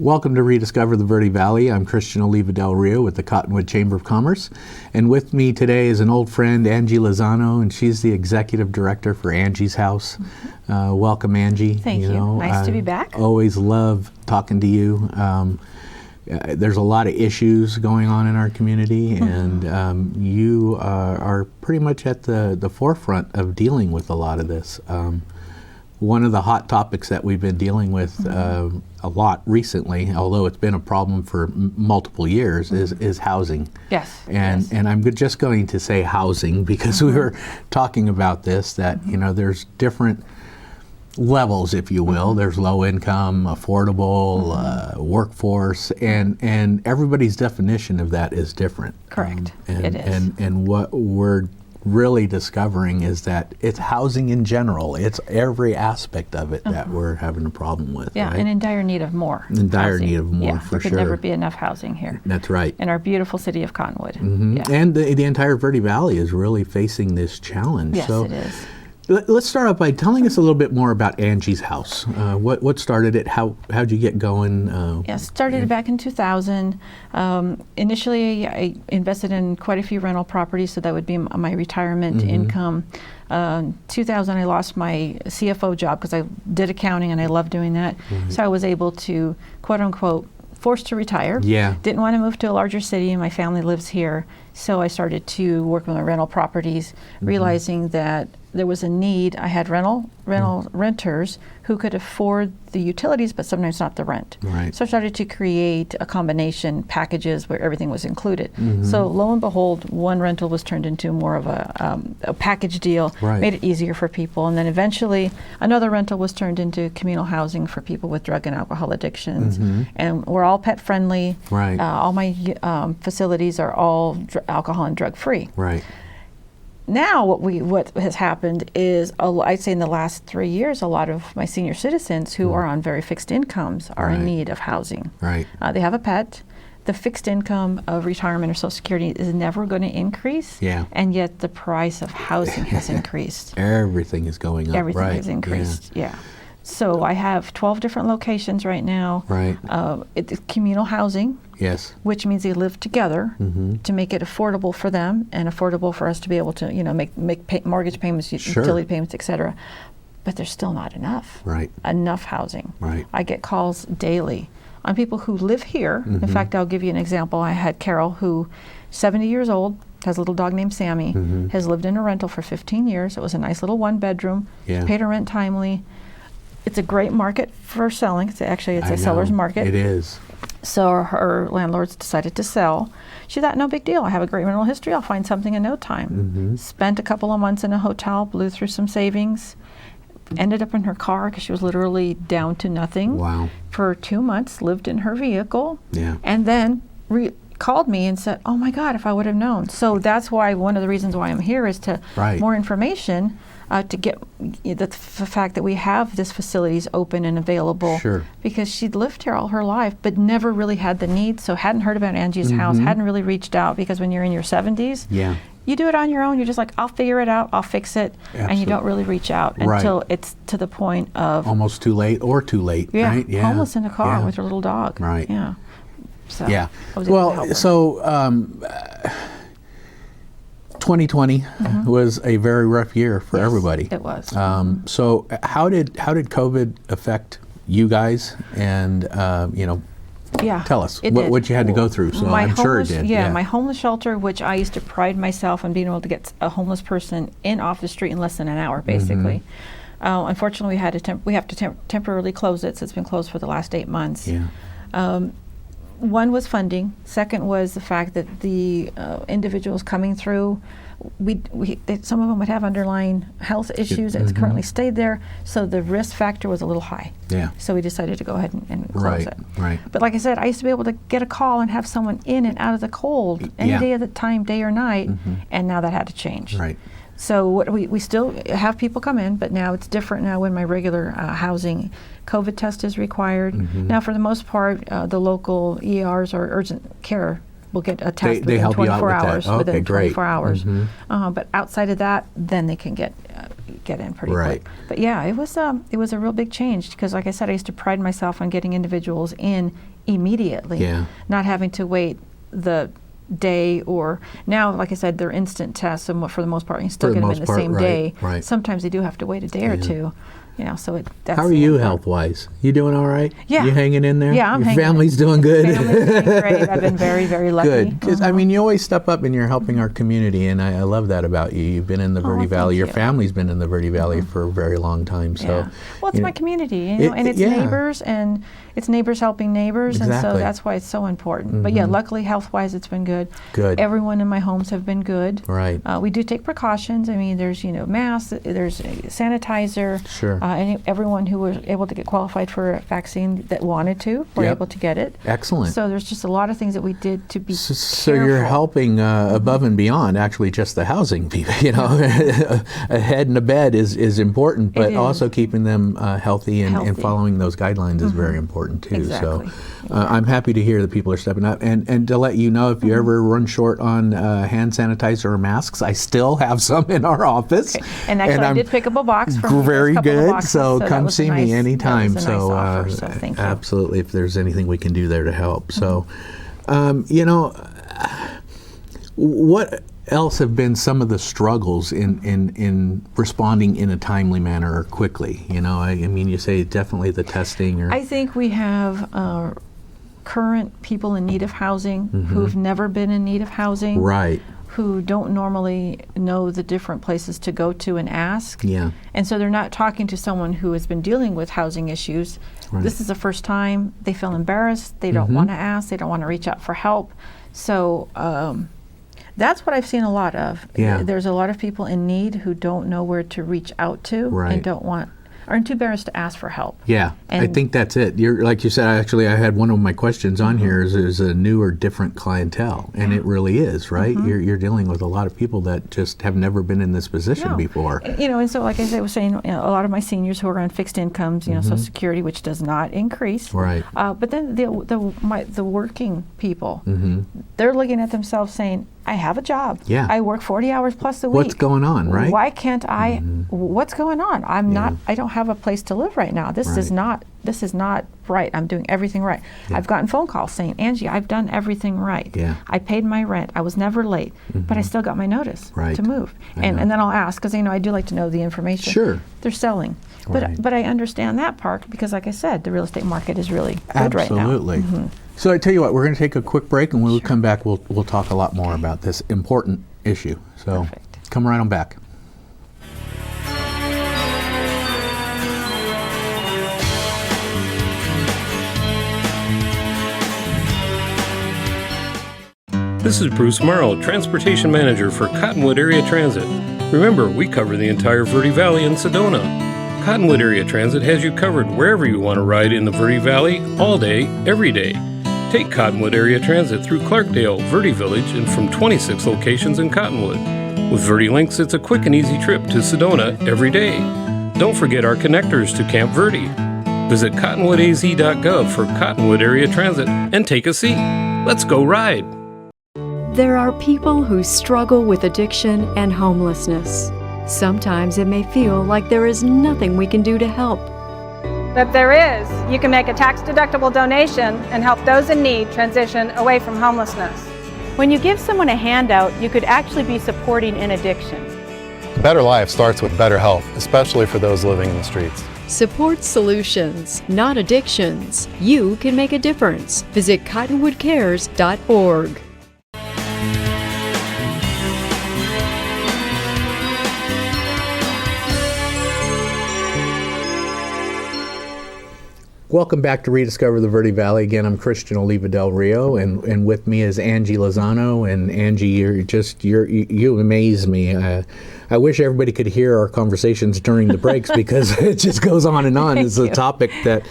Welcome to Rediscover the Verde Valley. I'm Christian Oliva Del Rio with the Cottonwood Chamber of Commerce. And with me today is an old friend, Angie Lozano, and she's the Executive Director for Angie's House. Welcome, Angie. Thank you. Nice to be back. Always love talking to you. There's a lot of issues going on in our community, and you are pretty much at the forefront of dealing with a lot of this. One of the hot topics that we've been dealing with a lot recently, although it's been a problem for multiple years, is housing. Yes. And I'm just going to say housing because we were talking about this, that there's different levels, if you will. There's low income, affordable, workforce, and everybody's definition of that is different. Correct. It is. And what we're really discovering is that it's housing in general. It's every aspect of it that we're having a problem with. Yeah, right? And in dire need of more. In dire housing. need of more, yeah, for there sure. could never be enough housing here. That's right. In our beautiful city of Cottonwood. Yeah. And the entire Verde Valley is really facing this challenge. Yes, so it is. Let's start off by telling us a little bit more about Angie's House. What started it? How'd you get going? Started back in 2000. Initially, I invested in quite a few rental properties, so that would be my retirement income. 2000, I lost my CFO job because I did accounting and I loved doing that. So I was able to, quote unquote, forced to retire. Yeah. Didn't want to move to a larger city, and my family lives here. So I started to work with my rental properties, realizing that there was a need. I had renters who could afford the utilities, but sometimes not the rent. Right. So I started to create a combination packages where everything was included. So lo and behold, one rental was turned into more of a package deal, made it easier for people. And then eventually another rental was turned into communal housing for people with drug and alcohol addictions. And we're all pet friendly. Right. All my facilities are all alcohol and drug free. Right. Now what has happened is, I'd say in the last 3 years, a lot of my senior citizens who are on very fixed incomes are in need of housing. Right. They have a pet. The fixed income of retirement or Social Security is never going to increase. Yeah. And yet the price of housing has increased. Everything is going up. Everything has increased. Yeah. So I have 12 different locations right now. Right. It's communal housing. Yes. Which means they live together to make it affordable for them and affordable for us to be able to, make mortgage payments, utility payments, etc. But there's still not enough. Right. Enough housing. Right. I get calls daily on people who live here. In fact, I'll give you an example. I had Carol, who 70 years old, has a little dog named Sammy, has lived in a rental for 15 years. It was a nice little one bedroom. Yeah. Paid her rent timely. It's a great market for selling. It's a seller's market. It is. So her landlords decided to sell. She thought, no big deal. I have a great rental history. I'll find something in no time. Spent a couple of months in a hotel, blew through some savings, ended up in her car because she was literally down to nothing. Wow. For 2 months, lived in her vehicle. Yeah. And then called me and said, oh my God, if I would have known. So that's why one of the reasons why I'm here is to more information. To get the fact that we have this facilities open and available. Sure. Because she'd lived here all her life, but never really had the need, so hadn't heard about Angie's House, hadn't really reached out, because when you're in your 70s, you do it on your own. You're just like, I'll figure it out, I'll fix it, and you don't really reach out until it's to the point of almost too late or too late. Right? Yeah. Homeless in a car with her little dog. Right. Yeah. So yeah. I was able to help her. So. 2020 was a very rough year for everybody. It was. So how did COVID affect you guys? And tell us what you had to go through. So I'm sure it did. Yeah, my homeless shelter, which I used to pride myself on being able to get a homeless person in off the street in less than an hour, basically. Unfortunately, we have to temporarily close it. So it's been closed for the last 8 months. Yeah. One was funding. Second was the fact that the individuals coming through, some of them would have underlying health issues that's currently stayed there, so the risk factor was a little high. Yeah. So we decided to go ahead and close it. Right. But like I said, I used to be able to get a call and have someone in and out of the cold any day of the time, day or night, and now that had to change. Right. So we still have people come in, but now it's different now when my regular housing COVID test is required. Now, for the most part, the local ERs or urgent care will get a test they within help you out 24 with that. hours. Okay, within great. 24 hours. But outside of that, then they can get in pretty quick. But yeah, it was a real big change because, like I said, I used to pride myself on getting individuals in immediately. Yeah. Not having to wait the day, or now, like I said, they're instant tests, and for the most part, you can still For the get them most in the part, same right, day. right. Sometimes they do have to wait a day or Yeah. two. So that's How are the you important part. health-wise? You doing all right? Yeah. You hanging in there? Yeah, I'm Your hanging in. family's doing good? Family's doing great. I've been very, very lucky. Good. 'Cause, I mean, you always step up and you're helping our community, and I love that about you. You've been in the Oh, Verde thank Valley. Your you. family's been in the Verde Valley for a very long time. So, Yeah. Well, it's you my know, community, It- and it's yeah. neighbors, and it's neighbors helping neighbors, and so Exactly. that's why it's so important. But yeah, luckily, health-wise, it's been good. Good. Everyone in my homes have been good. Right. We do take precautions. I mean, there's masks, there's a sanitizer. Sure. And everyone who was able to get qualified for a vaccine that wanted to were Yep. able to get it. Excellent. So there's just a lot of things that we did to be So you're careful. helping above and beyond actually just the housing people. A head and a bed is important, but is. also keeping them healthy and Healthy. following those guidelines is very important too. Exactly. So I'm happy to hear that people are stepping up. And to let you know, if you ever run short on hand sanitizer or masks, I still have some in our office. Okay. And actually, I I'm did pick up a box from you, very a couple of good. boxes, So that come was see nice. me anytime. That was a nice So, offer, so thank you. absolutely, if there's anything we can do there to help. So, what else have been some of the struggles in responding in a timely manner or quickly? I mean, you say definitely the testing. Or I think we have current people in need of housing who've never been in need of housing, right. who don't normally know the different places to go to and ask. Yeah. And so they're not talking to someone who has been dealing with housing issues. Right. This is the first time. They feel embarrassed. They don't want to ask. They don't want to reach out for help. So that's what I've seen a lot of. Yeah. There's a lot of people in need who don't know where to reach out to Right. and aren't too embarrassed to ask for help. Yeah, I And- think that's it. Like you said, actually, I had one of my questions on here is a new or different clientele, and it really is, right? You're dealing with a lot of people that just have never been in this position No. before. And so like I was saying, a lot of my seniors who are on fixed incomes, Social Security, which does not increase. Right. But then the working people, they're looking at themselves saying, I have a job. Yeah. I work 40 hours plus a week. What's going on, right? Why can't I? What's going on? I don't have a place to live right now. This is not right. I'm doing everything right. Yeah. I've gotten phone calls saying, Angie, I've done everything right. Yeah. I paid my rent. I was never late, but I still got my notice Right. to move. I know. And then I'll ask, because I do like to know the information. Sure. They're selling. Right. But I understand that part because, like I said, the real estate market is really good right now. Absolutely. So I tell you what, we're going to take a quick break, and when we come back, we'll talk a lot more about this important issue. So Perfect. come right on back. This is Bruce Morrow, Transportation Manager for Cottonwood Area Transit. Remember, we cover the entire Verde Valley and Sedona. Cottonwood Area Transit has you covered wherever you want to ride in the Verde Valley, all day, every day. Take Cottonwood Area Transit through Clarkdale, Verde Village, and from 26 locations in Cottonwood. With Verde Links, it's a quick and easy trip to Sedona every day. Don't forget our connectors to Camp Verde. Visit cottonwoodaz.gov for Cottonwood Area Transit and take a seat. Let's go ride. There are people who struggle with addiction and homelessness. Sometimes it may feel like there is nothing we can do to help. But there is. You can make a tax-deductible donation and help those in need transition away from homelessness. When you give someone a handout, you could actually be supporting an addiction. A better life starts with better health, especially for those living in the streets. Support solutions, not addictions. You can make a difference. Visit cottonwoodcares.org. Welcome back to Rediscover the Verde Valley. Again, I'm Christian Oliva Del Rio, and with me is Angie Lozano. And Angie, you amaze me. I wish everybody could hear our conversations during the breaks because it just goes on and on. It's a topic that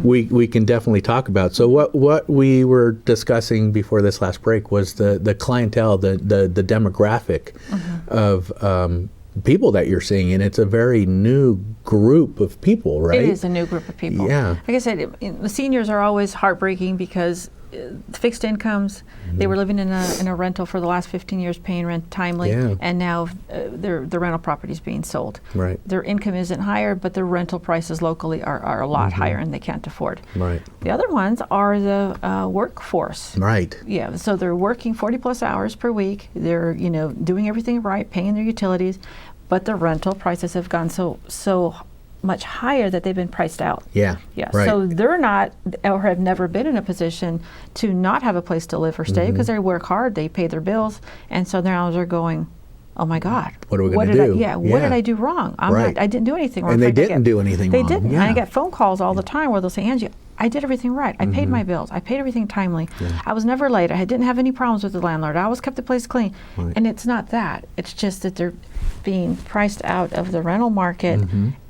we can definitely talk about. So what we were discussing before this last break was the clientele, the demographic of people that you're seeing, and it's a very new group of people, right? It is a new group of people. Yeah. Like I said, the seniors are always heartbreaking because fixed incomes. They were living in a rental for the last 15 years, paying rent timely, Yeah. and now the rental property is being sold. Right. Their income isn't higher, but their rental prices locally are a lot higher, and they can't afford. Right. The other ones are the workforce. Right. Yeah, so they're working 40 plus hours per week. They're doing everything right, paying their utilities, but the rental prices have gone so much higher that they've been priced out. Yeah. Yeah, Right. so they're not or have never been in a position to not have a place to live or stay because they work hard, they pay their bills, and so now they're going, oh my God. What are we gonna did do? What did Yeah. I do wrong? Right. I didn't do anything wrong. And In they fact, didn't do anything They wrong. didn't. Yeah. And I get phone calls all the time where they'll say, Angie, I did everything right. I paid my bills. I paid everything timely. I was never late. I didn't have any problems with the landlord. I always kept the place clean. Right. And it's not that. It's just that they're being priced out of the rental market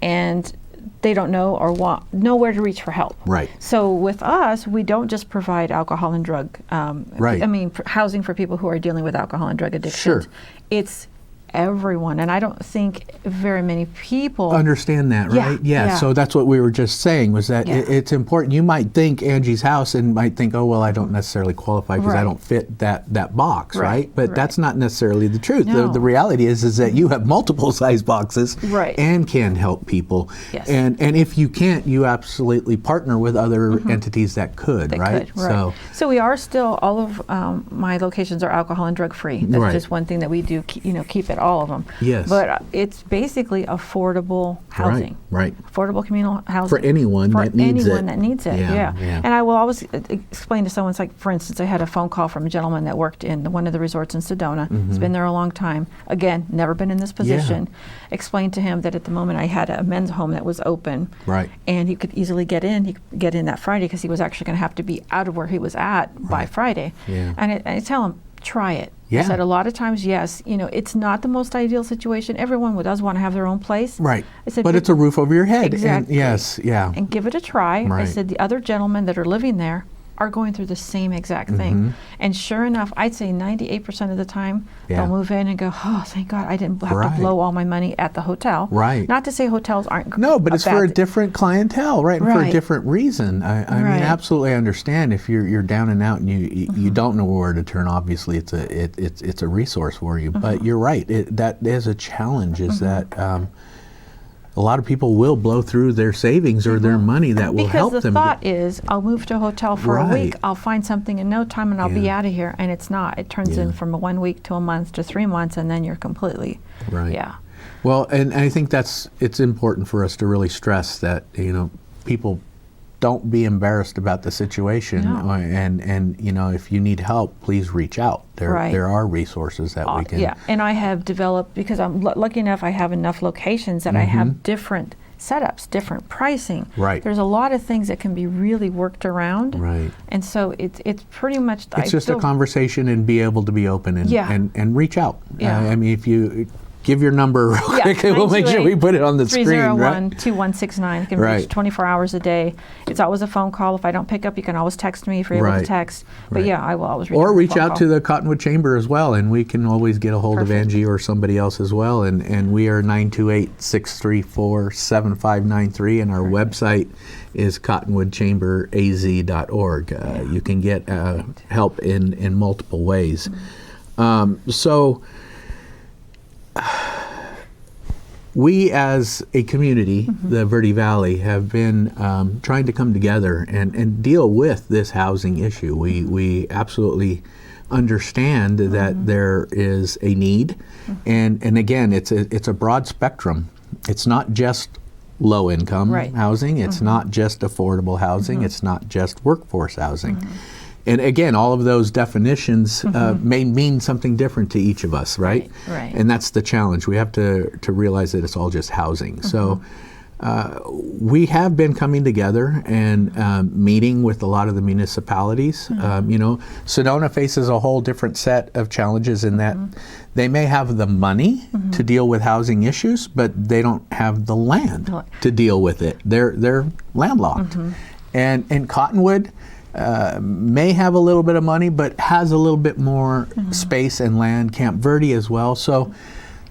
and they don't know or know where to reach for help. Right. So with us, we don't just provide alcohol and drug, Right. housing for people who are dealing with alcohol and drug addictions. Sure. It's everyone, and I don't think very many people Understand that, Yeah, right? Yeah. yeah. So that's what we were just saying was that Yeah. it's important. You might think Angie's house and might think, oh, well, I don't necessarily qualify because I Right. don't fit that box, Right, right? But right. that's not necessarily the truth. No. The reality is that you have multiple size boxes Right. and can help people. Yes. And if you can't, you absolutely partner with other entities that could, that right? could, right. So we are still, all of my locations are alcohol and drug free. That's Right. just one thing that we do, keep at all of them. Yes. But it's basically affordable housing. Right. Affordable communal housing. For anyone For that needs it. anyone that needs it, Yeah, yeah. yeah. And I will always explain to someone, it's like, for instance, I had a phone call from a gentleman that worked in one of the resorts in Sedona. He's been there a long time. Again, never been in this position. Explained to him that at the moment I had a men's home that was open. Right. And he could easily get in. He could get in that Friday because he was actually going to have to be out of where he was at by Friday. Yeah. And I tell him, try it. Yeah. I said a lot of times, yes, it's not the most ideal situation. Everyone does want to have their own place. Right. I said, But it's a roof over your head. Exactly. And yes, yeah. And give it a try. I Right. said the other gentlemen that are living there are going through the same exact thing. And sure enough, I'd say 98% of the time, Yeah. they'll move in and go, oh, thank God, I didn't have Right. to blow all my money at the hotel. Right. Not to say hotels aren't No, but it's for a bad- different clientele, right? And for a Right. different reason. I mean, Right. absolutely understand if you're down and out and you don't know where to turn. Obviously, it's a resource for you. But you're right. That is a challenge. Is that a lot of people will blow through their savings or their money that will help Because the them. thought is, I'll move to a hotel for a week, Right. I'll find something in no time, and I'll be Yeah. out of here. And it's not. It turns Yeah. in from a 1 week to a month to 3 months, and then you're completely, Right. yeah. Well, and I think it's important for us to really stress that people don't be embarrassed about the situation, No. and if you need help, please reach out. Right. There are resources that we can. Yeah, and I have developed, because I'm lucky enough, I have enough locations that I have different setups, different pricing. Right. There's a lot of things that can be really worked around. Right. And so it's pretty much. It's just a conversation and be able to be open and Yeah. and reach out. Yeah. I mean, if you give your number real Yeah, quick, and we'll make sure we put it on the screen. 301-2169. It can Right. reach 24 hours a day. It's always a phone call. If I don't pick up, you can always text me if you're able Right. to text. But Right. yeah, I will always Or return a reach phone out call. to the Cottonwood Chamber as well, and we can always get a hold of Perfect. Angie or somebody else as well. And we are 928-634-7593, and our website is cottonwoodchamberaz.org. You can get help in multiple ways. So we as a community, the Verde Valley, have been trying to come together and deal with this housing issue. We absolutely understand that there is a need, and again, it's a broad spectrum. It's not just low income Right. housing. It's not just affordable housing. It's not just workforce housing. And again, all of those definitions may mean something different to each of us, right? Right. And that's the challenge. We have to realize that it's all just housing. So we have been coming together and meeting with a lot of the municipalities. Sedona faces a whole different set of challenges in that they may have the money to deal with housing issues, but they don't have the land to deal with it. They're landlocked. And Cottonwood may have a little bit of money, but has a little bit more space and land. Camp Verde as well. So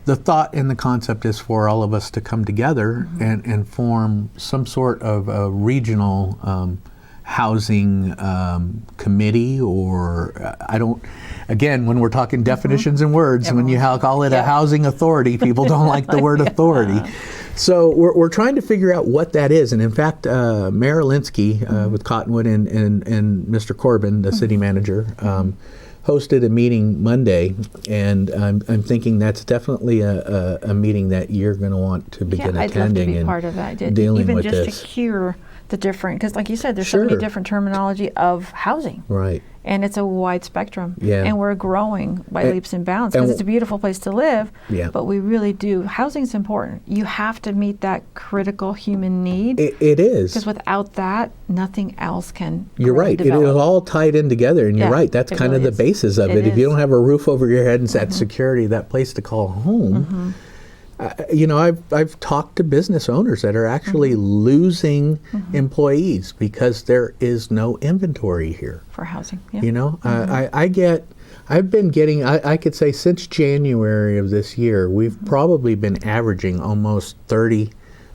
the thought and the concept is for all of us to come together and form some sort of a regional housing committee, or I don't. Again, when we're talking definitions and words, when you call it a housing authority, people don't like the word authority. So we're trying to figure out what that is. And in fact, Mayor Alinsky with Cottonwood and Mr. Corbin, the city manager, hosted a meeting Monday, and I'm thinking that's definitely a meeting that you're going to want to begin I'd attending love to be and part of that. dealing Even with just this. to hear the different, because like you said, there's so many different terminology of housing. Right. And it's a wide spectrum. Yeah. And we're growing by And- leaps and bounds and because it's a beautiful place to live. Yeah. But we really do. Housing's important. You have to meet that critical human need. It is. Because without that, nothing else can You're grow and right. It is develop. all tied in together, and you're Yeah, right. That's it kind really of the is. basis of It it. If you is. don't have a roof over your head and that security, that place to call home. I've talked to business owners that are actually losing employees because there is no inventory here. For housing. Yeah. I've been getting, I could say since January of this year, we've probably been averaging almost 30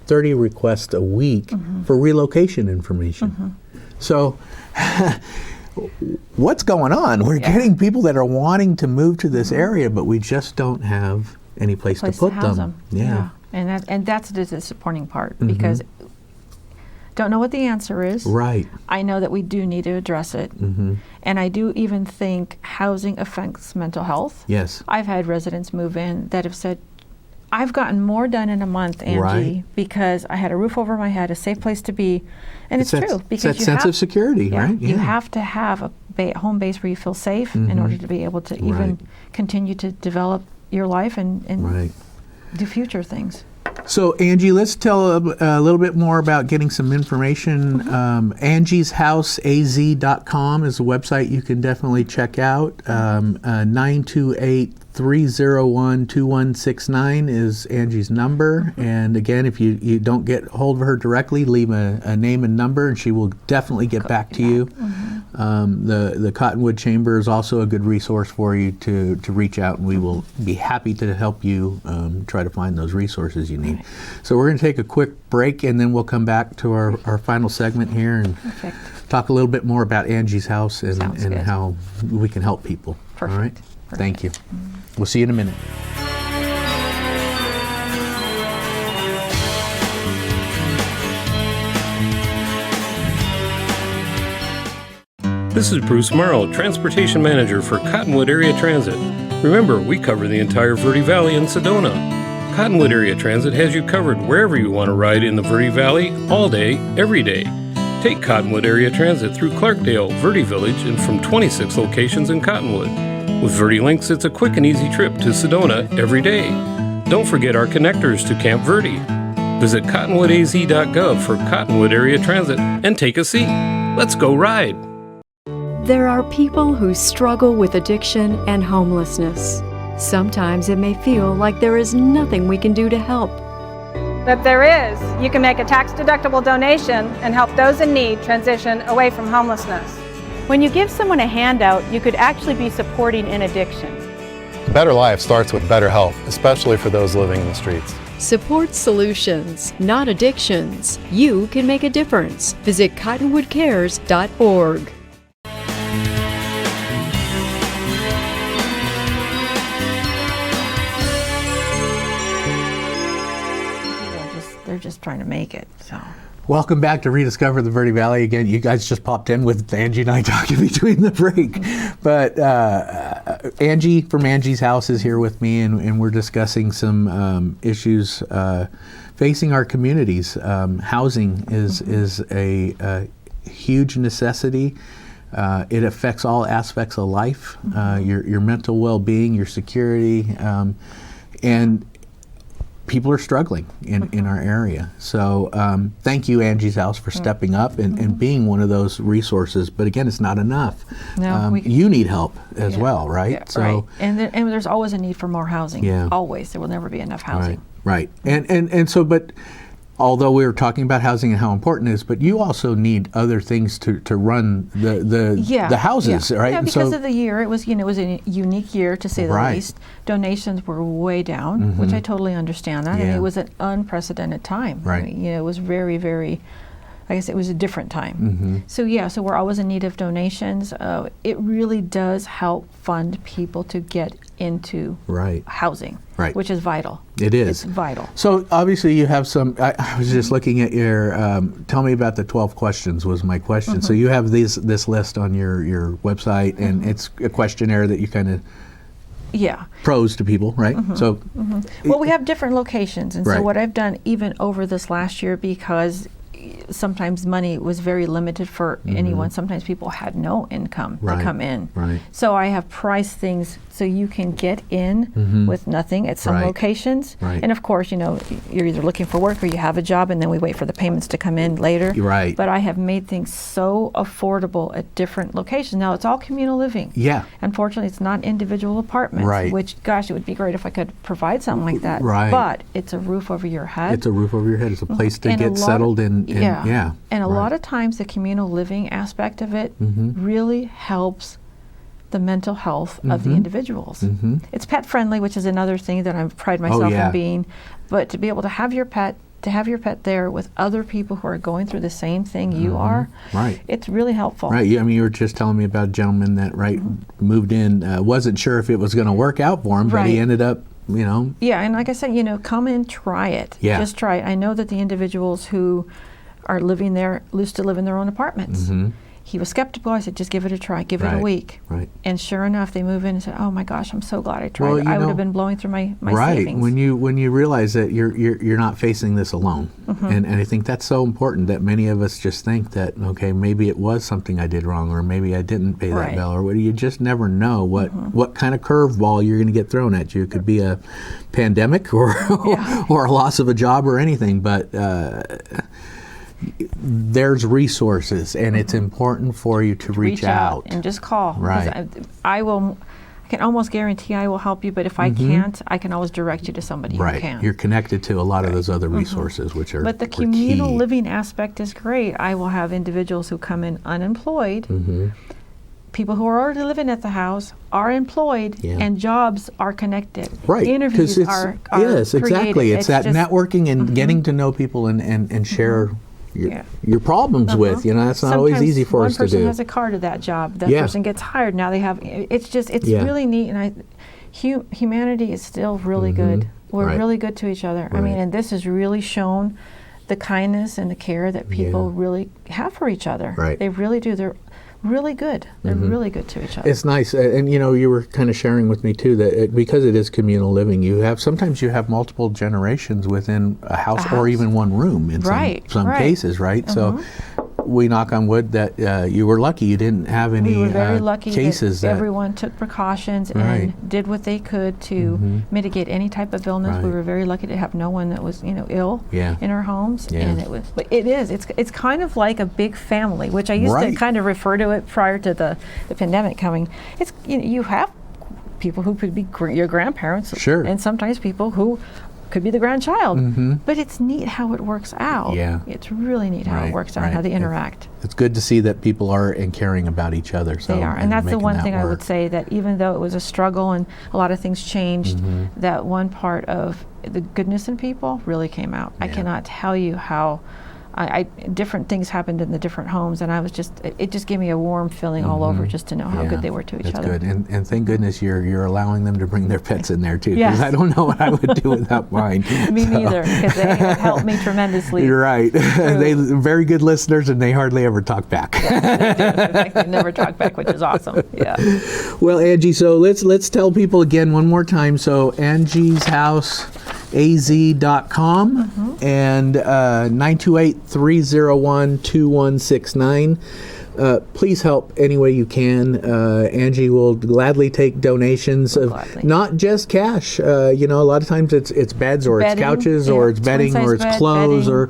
requests a week for relocation information. So what's going on? We're getting people that are wanting to move to this area, but we just don't have any place to put house them. Yeah. And that's the disappointing part because don't know what the answer is. Right. I know that we do need to address it. And I do even think housing affects mental health. Yes. I've had residents move in that have said, I've gotten more done in a month, Angie, Right. because I had a roof over my head, a safe place to be. And it's that- true. it's Because that you sense have, of security, right? You Yeah. have to have a home base where you feel safe in order to be able to even Right. continue to develop your life and Right. do future things. So, Angie, let's tell a little bit more about getting some information. Angie'sHouseAZ.com is a website you can definitely check out. 928-301-2169 is Angie's number. And again, if you don't get hold of her directly, leave a name and number, and she will definitely get back to you. The Cottonwood Chamber is also a good resource for you to reach out, and we will be happy to help you try to find those resources you need. So we're going to take a quick break, and then we'll come back to our final segment here and Perfect. talk a little bit more about Angie's House and Sounds good. how we can help people. Perfect. All right? Thank you. We'll see you in a minute. This is Bruce Morrow, Transportation Manager for Cottonwood Area Transit. Remember, we cover the entire Verde Valley and Sedona. Cottonwood Area Transit has you covered wherever you want to ride in the Verde Valley, all day, every day. Take Cottonwood Area Transit through Clarkdale, Verde Village, and from 26 locations in Cottonwood. With Verde Links, it's a quick and easy trip to Sedona every day. Don't forget our connectors to Camp Verde. Visit cottonwoodaz.gov for Cottonwood Area Transit and take a seat. Let's go ride. There are people who struggle with addiction and homelessness. Sometimes it may feel like there is nothing we can do to help. But there is. You can make a tax-deductible donation and help those in need transition away from homelessness. When you give someone a handout, you could actually be supporting an addiction. A better life starts with better health, especially for those living in the streets. Support solutions, not addictions. You can make a difference. Visit cottonwoodcares.org. They're just trying to make it. So. Welcome back to Rediscover the Verde Valley. Again, you guys just popped in with Angie and I talking between the break. But Angie from Angie's House is here with me, and we're discussing some issues facing our communities. Housing is a huge necessity. It affects all aspects of life, your mental well-being, your security, and people are struggling in our area. So thank you, Angie's House, for stepping up and being one of those resources. But again, it's not enough. No, you need help as well, right? Yeah, right. And there's always a need for more housing. Yeah. Always. There will never be enough housing. Right. And so, but although we were talking about housing and how important it is, but you also need other things to run the houses, right? Yeah, And because so, of the year, it was a unique year to say the Right. least. Donations were way down, which I totally understand that, and Yeah. it was an unprecedented time. Right. I mean, it was very, very I guess it was a different time. So yeah, so we're always in need of donations. It really does help fund people to get into housing, which is vital. It is. It's vital. So obviously you have some, I was just looking at your, tell me about the 12 questions was my question. So you have this list on your website, and it's a questionnaire that you kind of pros to people, right? So well, we have different locations, and so what I've done even over this last year, because sometimes money was very limited for anyone. Sometimes people had no income to come in. So I have priced things so you can get in with nothing at some locations. And of course, you know, you're either looking for work or you have a job, and then we wait for the payments to come in later. But I have made things so affordable at different locations. Now it's all communal living. Unfortunately, it's not individual apartments, which, gosh, it would be great if I could provide something like that. But it's a roof over your head. It's a roof over your head. It's a place to get settled in. And a lot of times the communal living aspect of it really helps the mental health of the individuals. It's pet friendly, which is another thing that I pride myself in being. But to be able to have your pet, there with other people who are going through the same thing you are, it's really helpful. I mean, you were just telling me about a gentleman that moved in, wasn't sure if it was going to work out for him, but he ended up, you know. And like I said, you know, come and try it. Just try it. I know that the individuals who are living there used to live in their own apartments. He was skeptical. I said, just give it a try, give it a week. And sure enough, they move in and said, oh my gosh, I'm so glad I tried it. I would have been blowing through my savings. When you realize that you're not facing this alone. And I think that's so important, that many of us just think that, okay, maybe it was something I did wrong, or maybe I didn't pay that bill, or you just never know what kind of curveball you're going to get thrown at you. It could be a pandemic or or a loss of a job or anything, but there's resources, and it's important for you to reach out and just call. I can almost guarantee I will help you, but if I can't, I can always direct you to somebody who can. You're connected to a lot of those other resources, which are But the communal living aspect is great. I will have individuals who come in unemployed, people who are already living at the house are employed, and jobs are connected. Interviews are yes, exactly. created. It's that networking and getting to know people and share your problems with, you know, that's not Sometimes always easy for us to do. One person has a car to that job. That person gets hired. Now they have, it's really neat. And humanity is still really good. We're really good to each other. I mean, and this has really shown the kindness and the care that people really have for each other. They really do. They're really good. They're really good to each other. It's nice, and you know, you were kind of sharing with me too that because it is communal living, sometimes you have multiple generations within a house. Or even one room in some cases, right? So we knock on wood that you were lucky you didn't have any we were very lucky cases that everyone took precautions and did what they could to mitigate any type of illness. We were very lucky to have no one that was, you know, ill in our homes. And it's kind of like a big family, which I used to kind of refer to it prior to the pandemic coming. It's, you know, you have people who could be your grandparents, and sometimes people who could be the grandchild. But it's neat how it works out. It's really neat how it works out and how they interact. It's good to see that people are caring about each other. So they are, and that's the one thing I would say, that even though it was a struggle and a lot of things changed, that one part of the goodness in people really came out. I cannot tell you how different things happened in the different homes, and I was it just gave me a warm feeling all over just to know how good they were to each other. That's good, and thank goodness you're allowing them to bring their pets in there too, because I don't know what I would do without mine. Me neither, because they have helped me tremendously. You're right. They're very good listeners, and they hardly ever talk back. Yes, they do. In fact, they never talk back, which is awesome. Well, Angie, so let's tell people again one more time. So Angie's House, az.com and 928-301-2169. Please help any way you can. Angie will gladly take donations of not just cash. You know, a lot of times it's beds or it's couches or it's bedding or it's clothes or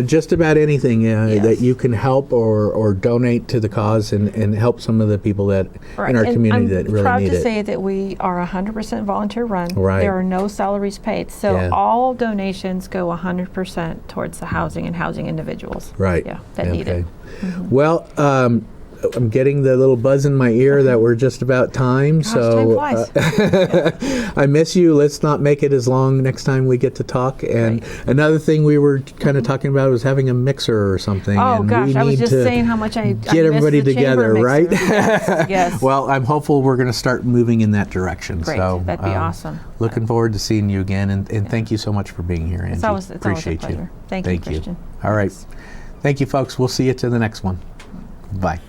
just about anything that you can help or donate to the cause and help some of the people that in our community that really need it. I'm proud to say that we are 100% volunteer run. There are no salaries paid. So all donations go 100% towards the housing and housing individuals. That need it. Well, I'm getting the little buzz in my ear that we're just about time. Gosh, So time flies. I miss you. Let's not make it as long next time we get to talk. And Right. another thing we were kind of talking about was having a mixer or something. Oh and gosh, we I was need just to saying how much I get miss everybody the chamber together, right? mixer. Yes, yes. Well, I'm hopeful we're going to start moving in that direction. Great, So that'd be awesome. Looking forward to seeing you again, and thank you so much for being here, Angie. It's always a Appreciate pleasure. you. Thank you, Christian. All right. Thank you, folks. We'll see you to the next one. Bye.